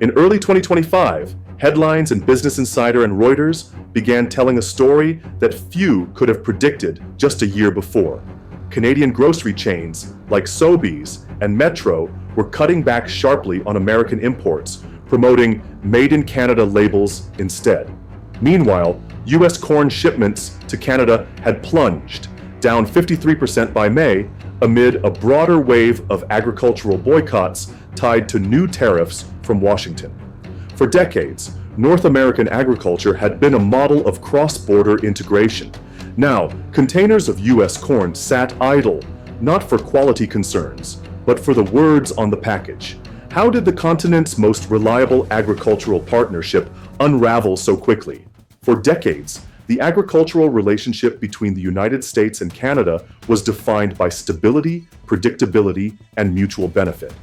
In early 2025, headlines in Business Insider and Reuters began telling a story that few could have predicted just a year before. Canadian grocery chains like Sobeys and Metro were cutting back sharply on American imports, promoting Made in Canada labels instead. Meanwhile, U.S. corn shipments to Canada had plunged, down 53% by May, amid a broader wave of agricultural boycotts tied to new tariffs from Washington. For decades, North American agriculture had been a model of cross-border integration. Now, containers of U.S. corn sat idle, not for quality concerns, but for the words on the package. How did the continent's most reliable agricultural partnership unravel so quickly? For decades, the agricultural relationship between the United States and Canada was defined by stability, predictability, and mutual benefit.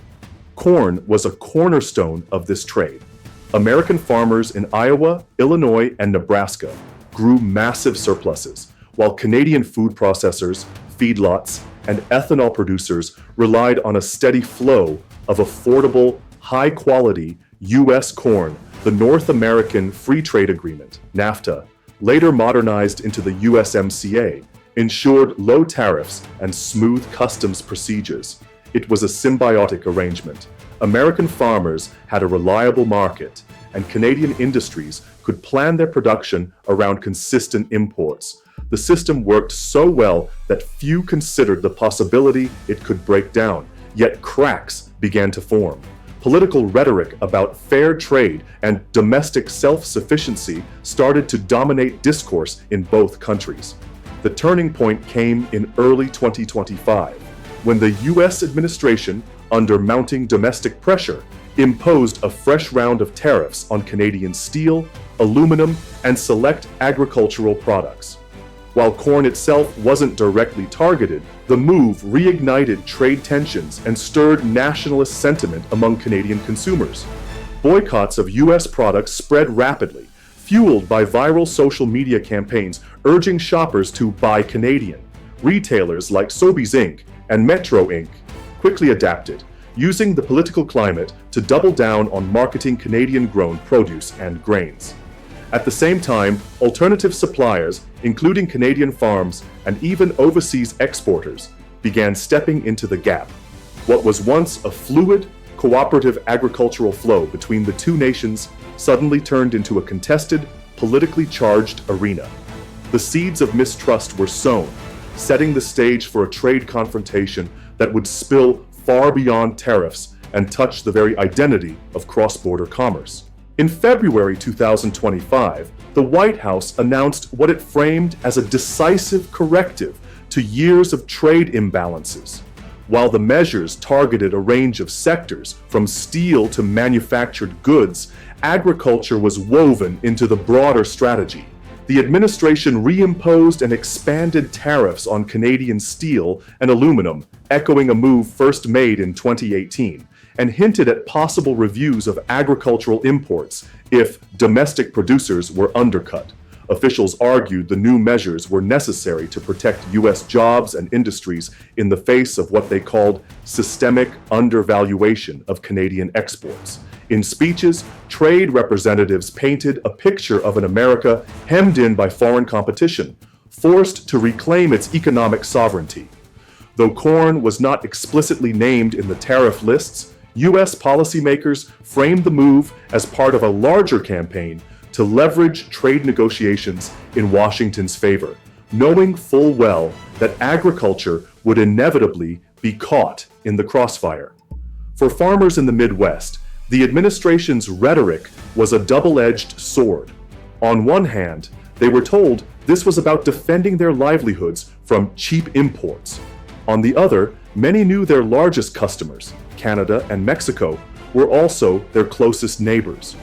Corn was a cornerstone of this trade. American farmers in Iowa, Illinois, and Nebraska grew massive surpluses, while Canadian food processors, feedlots, and ethanol producers relied on a steady flow of affordable, high-quality U.S. corn. The North American Free Trade Agreement, NAFTA, later modernized into the USMCA, ensured low tariffs and smooth customs procedures. It was a symbiotic arrangement. American farmers had a reliable market, and Canadian industries could plan their production around consistent imports. The system worked so well that few considered the possibility it could break down, yet cracks began to form. Political rhetoric about fair trade and domestic self-sufficiency started to dominate discourse in both countries. The turning point came in early 2025, when the U.S. administration, under mounting domestic pressure, imposed a fresh round of tariffs on Canadian steel, aluminum, and select agricultural products. While corn itself wasn't directly targeted, the move reignited trade tensions and stirred nationalist sentiment among Canadian consumers. Boycotts of U.S. products spread rapidly, fueled by viral social media campaigns urging shoppers to buy Canadian. Retailers like Sobeys Inc. and Metro Inc. quickly adapted, using the political climate to double down on marketing Canadian-grown produce and grains. At the same time, alternative suppliers, including Canadian farms and even overseas exporters, began stepping into the gap. What was once a fluid, cooperative agricultural flow between the two nations suddenly turned into a contested, politically charged arena. The seeds of mistrust were sown, setting the stage for a trade confrontation that would spill far beyond tariffs and touch the very identity of cross-border commerce. In February 2025, the White House announced what it framed as a decisive corrective to years of trade imbalances. While the measures targeted a range of sectors, from steel to manufactured goods, agriculture was woven into the broader strategy. The administration reimposed and expanded tariffs on Canadian steel and aluminum, echoing a move first made in 2018, and hinted at possible reviews of agricultural imports if domestic producers were undercut. Officials argued the new measures were necessary to protect U.S. jobs and industries in the face of what they called systemic undervaluation of Canadian exports. In speeches, trade representatives painted a picture of an America hemmed in by foreign competition, forced to reclaim its economic sovereignty. Though corn was not explicitly named in the tariff lists, U.S. policymakers framed the move as part of a larger campaign to leverage trade negotiations in Washington's favor, knowing full well that agriculture would inevitably be caught in the crossfire. For farmers in the Midwest, the administration's rhetoric was a double-edged sword. On one hand, they were told this was about defending their livelihoods from cheap imports. On the other, many knew their largest customers, Canada and Mexico, were also their closest neighbors.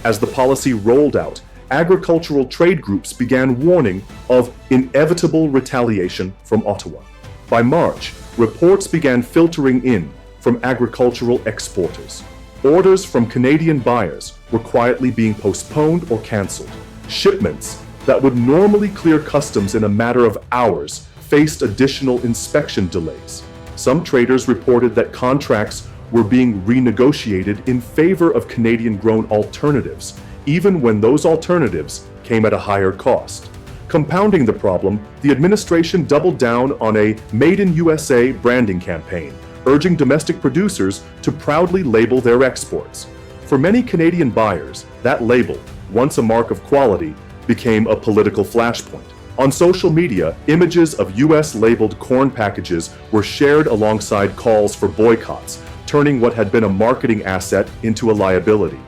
As the policy rolled out, agricultural trade groups began warning of inevitable retaliation from Ottawa. By March, reports began filtering in from agricultural exporters. Orders from Canadian buyers were quietly being postponed or cancelled. Shipments that would normally clear customs in a matter of hours faced additional inspection delays. Some traders reported that contracts were being renegotiated in favor of Canadian-grown alternatives, even when those alternatives came at a higher cost. Compounding the problem, the administration doubled down on a Made in USA branding campaign, urging domestic producers to proudly label their exports. For many Canadian buyers, that label, once a mark of quality, became a political flashpoint. On social media, images of US-labeled corn packages were shared alongside calls for boycotts, turning what had been a marketing asset into a liability.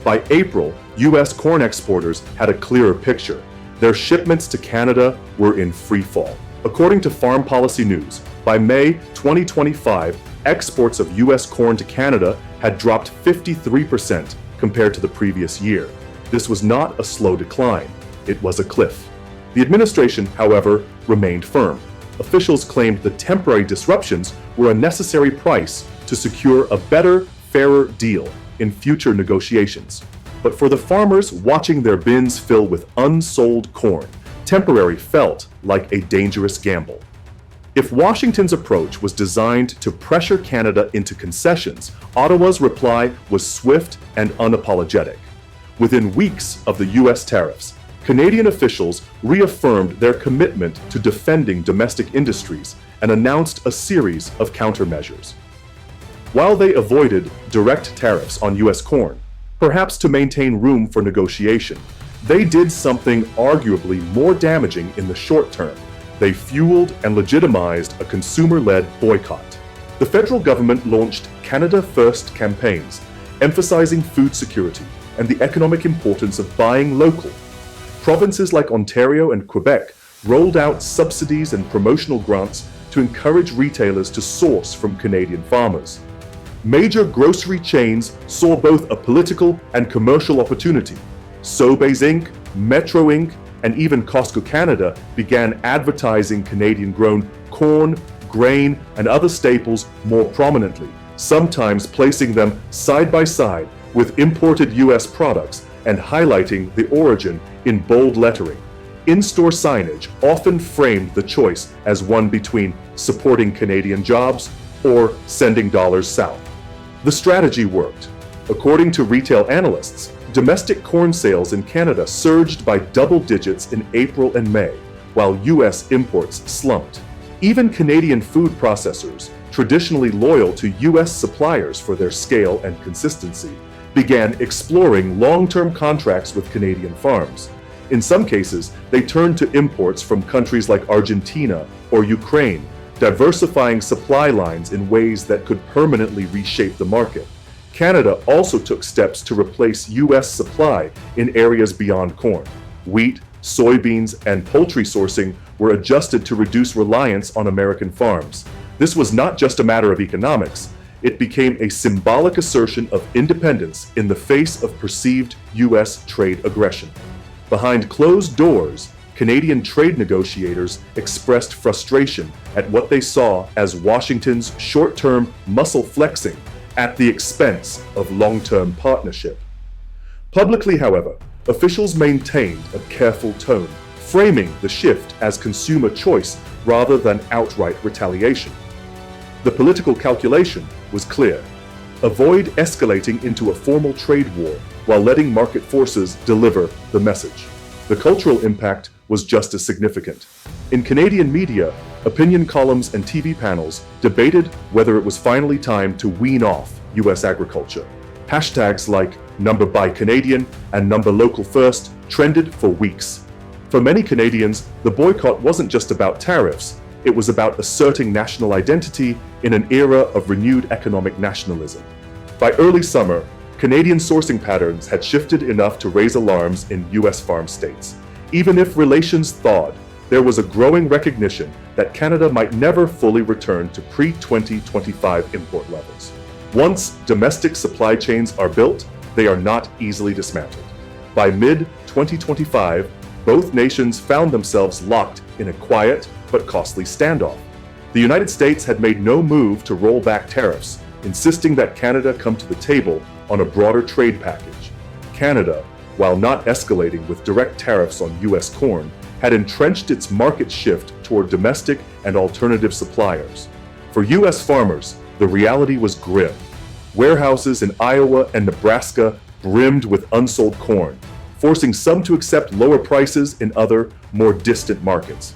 By April, US corn exporters had a clearer picture. Their shipments to Canada were in free fall. According to Farm Policy News, by May 2025, exports of US corn to Canada had dropped 53% compared to the previous year. This was not a slow decline, it was a cliff. The administration, however, remained firm. Officials claimed the temporary disruptions were a necessary price to secure a better, fairer deal in future negotiations. But for the farmers watching their bins fill with unsold corn, temporary felt like a dangerous gamble. If Washington's approach was designed to pressure Canada into concessions, Ottawa's reply was swift and unapologetic. Within weeks of the US tariffs, Canadian officials reaffirmed their commitment to defending domestic industries and announced a series of countermeasures. While they avoided direct tariffs on US corn, perhaps to maintain room for negotiation, they did something arguably more damaging in the short term. They fueled and legitimized a consumer-led boycott. The federal government launched Canada First campaigns, emphasizing food security and the economic importance of buying local. Provinces like Ontario and Quebec rolled out subsidies and promotional grants to encourage retailers to source from Canadian farmers. Major grocery chains saw both a political and commercial opportunity. Sobeys Inc., Metro Inc., and even Costco Canada began advertising Canadian-grown corn, grain, and other staples more prominently, sometimes placing them side by side with imported US products and highlighting the origin in bold lettering. In-store signage often framed the choice as one between supporting Canadian jobs or sending dollars south. The strategy worked. According to retail analysts, domestic corn sales in Canada surged by double digits in April and May, while US imports slumped. Even Canadian food processors, traditionally loyal to US suppliers for their scale and consistency, began exploring long-term contracts with Canadian farms. In some cases, they turned to imports from countries like Argentina or Ukraine, diversifying supply lines in ways that could permanently reshape the market. Canada also took steps to replace US supply in areas beyond corn. Wheat, soybeans, and poultry sourcing were adjusted to reduce reliance on American farms. This was not just a matter of economics. It became a symbolic assertion of independence in the face of perceived US trade aggression. Behind closed doors, Canadian trade negotiators expressed frustration at what they saw as Washington's short-term muscle flexing at the expense of long-term partnership. Publicly, however, officials maintained a careful tone, framing the shift as consumer choice rather than outright retaliation. The political calculation was clear. Avoid escalating into a formal trade war while letting market forces deliver the message. The cultural impact was just as significant. In Canadian media, opinion columns and TV panels debated whether it was finally time to wean off US agriculture. Hashtags like #BuyCanadian and #LocalFirst trended for weeks. For many Canadians, the boycott wasn't just about tariffs, it was about asserting national identity in an era of renewed economic nationalism. By early summer, Canadian sourcing patterns had shifted enough to raise alarms in US farm states. Even if relations thawed, there was a growing recognition that Canada might never fully return to pre-2025 import levels. Once domestic supply chains are built, they are not easily dismantled. By mid-2025, both nations found themselves locked in a quiet but costly standoff. The United States had made no move to roll back tariffs, insisting that Canada come to the table on a broader trade package. Canada, while not escalating with direct tariffs on US corn, had entrenched its market shift toward domestic and alternative suppliers. For US farmers, the reality was grim. Warehouses in Iowa and Nebraska brimmed with unsold corn, forcing some to accept lower prices in other, more distant markets.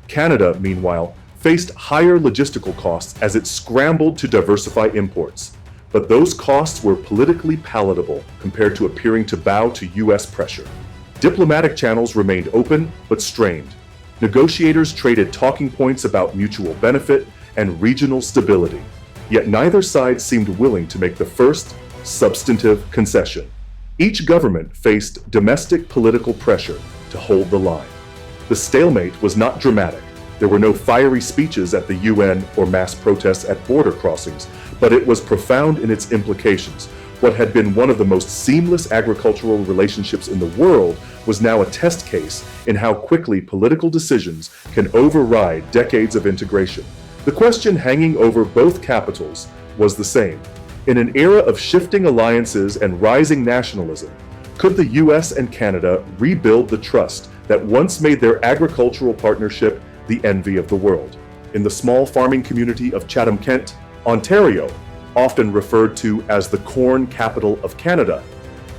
Canada, meanwhile, faced higher logistical costs as it scrambled to diversify imports. But those costs were politically palatable compared to appearing to bow to U.S. pressure. Diplomatic channels remained open but strained. Negotiators traded talking points about mutual benefit and regional stability. Yet neither side seemed willing to make the first, substantive concession. Each government faced domestic political pressure to hold the line. The stalemate was not dramatic. There were no fiery speeches at the UN or mass protests at border crossings, but it was profound in its implications. What had been one of the most seamless agricultural relationships in the world was now a test case in how quickly political decisions can override decades of integration. The question hanging over both capitals was the same. In an era of shifting alliances and rising nationalism, could the US and Canada rebuild the trust that once made their agricultural partnership the envy of the world? In the small farming community of Chatham-Kent, Ontario, often referred to as the corn capital of Canada,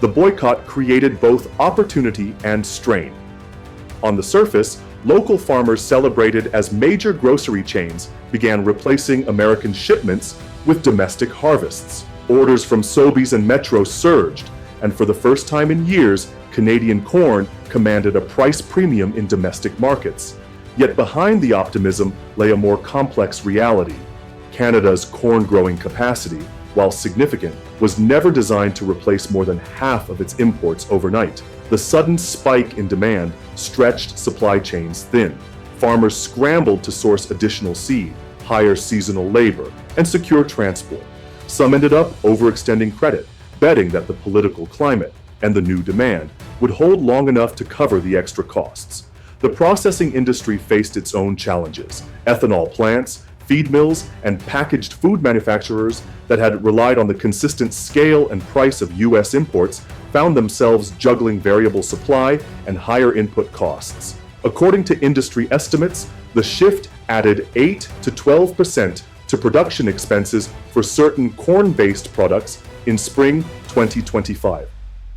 the boycott created both opportunity and strain. On the surface, local farmers celebrated as major grocery chains began replacing American shipments with domestic harvests. Orders from Sobeys and Metro surged, and for the first time in years, Canadian corn commanded a price premium in domestic markets. Yet behind the optimism lay a more complex reality. Canada's corn-growing capacity, while significant, was never designed to replace more than half of its imports overnight. The sudden spike in demand stretched supply chains thin. Farmers scrambled to source additional seed, hire seasonal labor, and secure transport. Some ended up overextending credit, betting that the political climate and the new demand would hold long enough to cover the extra costs. The processing industry faced its own challenges. Ethanol plants, feed mills, and packaged food manufacturers that had relied on the consistent scale and price of U.S. imports found themselves juggling variable supply and higher input costs. According to industry estimates, the shift added 8 to 12% to production expenses for certain corn-based products in spring 2025.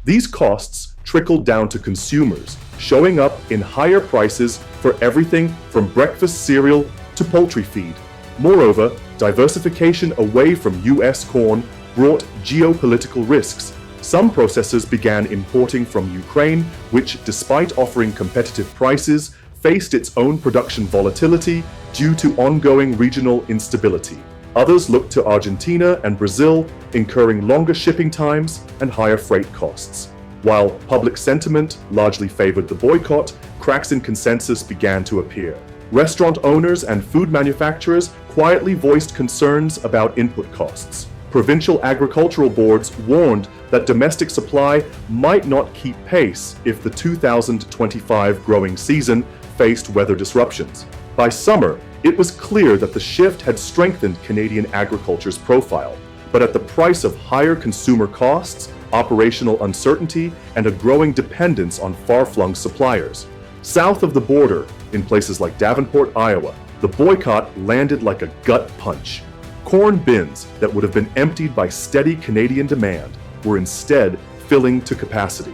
These costs trickled down to consumers, showing up in higher prices for everything from breakfast cereal to poultry feed. Moreover, diversification away from U.S. corn brought geopolitical risks. Some processors began importing from Ukraine, which, despite offering competitive prices, faced its own production volatility due to ongoing regional instability. Others looked to Argentina and Brazil, incurring longer shipping times and higher freight costs. While public sentiment largely favored the boycott, cracks in consensus began to appear. Restaurant owners and food manufacturers quietly voiced concerns about input costs. Provincial agricultural boards warned that domestic supply might not keep pace if the 2025 growing season faced weather disruptions. By summer, it was clear that the shift had strengthened Canadian agriculture's profile, but at the price of higher consumer costs, operational uncertainty, and a growing dependence on far-flung suppliers. South of the border, in places like Davenport, Iowa, the boycott landed like a gut punch. Corn bins that would have been emptied by steady Canadian demand were instead filling to capacity.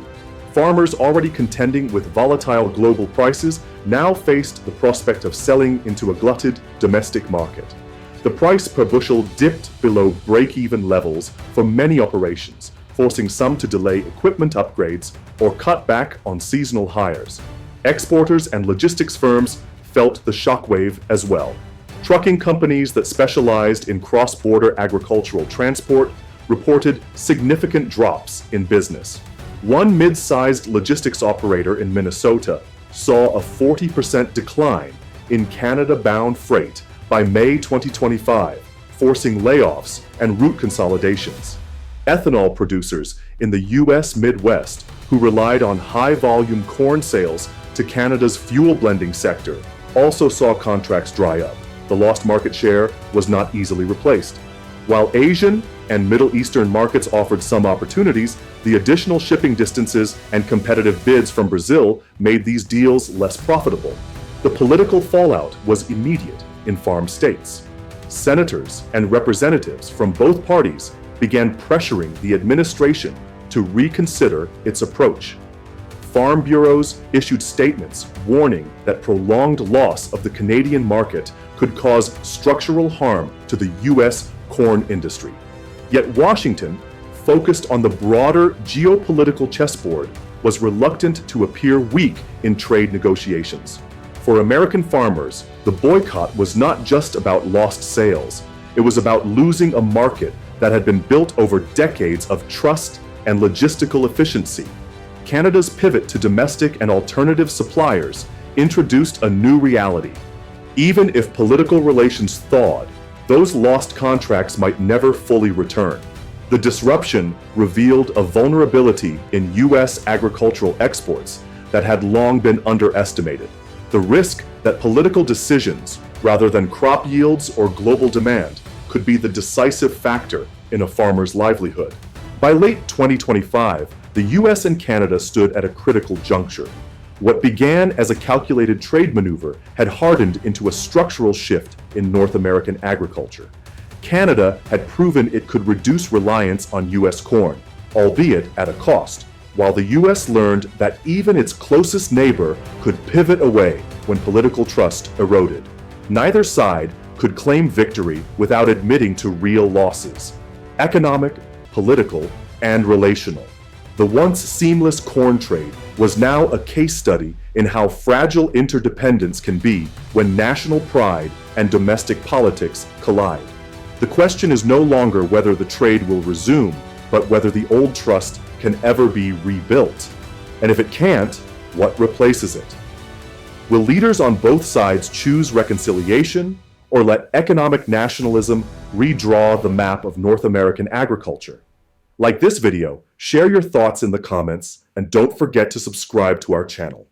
Farmers already contending with volatile global prices now faced the prospect of selling into a glutted domestic market. The price per bushel dipped below break-even levels for many operations, forcing some to delay equipment upgrades or cut back on seasonal hires. Exporters and logistics firms felt the shockwave as well. Trucking companies that specialized in cross-border agricultural transport reported significant drops in business. One mid-sized logistics operator in Minnesota saw a 40% decline in Canada-bound freight by May 2025, forcing layoffs and route consolidations. Ethanol producers in the U.S. Midwest, who relied on high-volume corn sales to Canada's fuel blending sector, also saw contracts dry up. The lost market share was not easily replaced. While Asian and Middle Eastern markets offered some opportunities, the additional shipping distances and competitive bids from Brazil made these deals less profitable. The political fallout was immediate in farm states. Senators and representatives from both parties began pressuring the administration to reconsider its approach. Farm bureaus issued statements warning that prolonged loss of the Canadian market could cause structural harm to the U.S. corn industry. Yet Washington, focused on the broader geopolitical chessboard, was reluctant to appear weak in trade negotiations. For American farmers, the boycott was not just about lost sales. It was about losing a market that had been built over decades of trust and logistical efficiency. Canada's pivot to domestic and alternative suppliers introduced a new reality. Even if political relations thawed, those lost contracts might never fully return. The disruption revealed a vulnerability in U.S. agricultural exports that had long been underestimated. The risk that political decisions, rather than crop yields or global demand, could be the decisive factor in a farmer's livelihood. By late 2025, the U.S. and Canada stood at a critical juncture. What began as a calculated trade maneuver had hardened into a structural shift in North American agriculture. Canada had proven it could reduce reliance on U.S. corn, albeit at a cost, while the U.S. learned that even its closest neighbor could pivot away when political trust eroded. Neither side could claim victory without admitting to real losses: economic, political, and relational. The once seamless corn trade was now a case study in how fragile interdependence can be when national pride and domestic politics collide. The question is no longer whether the trade will resume, but whether the old trust can ever be rebuilt. And if it can't, what replaces it? Will leaders on both sides choose reconciliation or let economic nationalism redraw the map of North American agriculture? Like this video, share your thoughts in the comments, and don't forget to subscribe to our channel.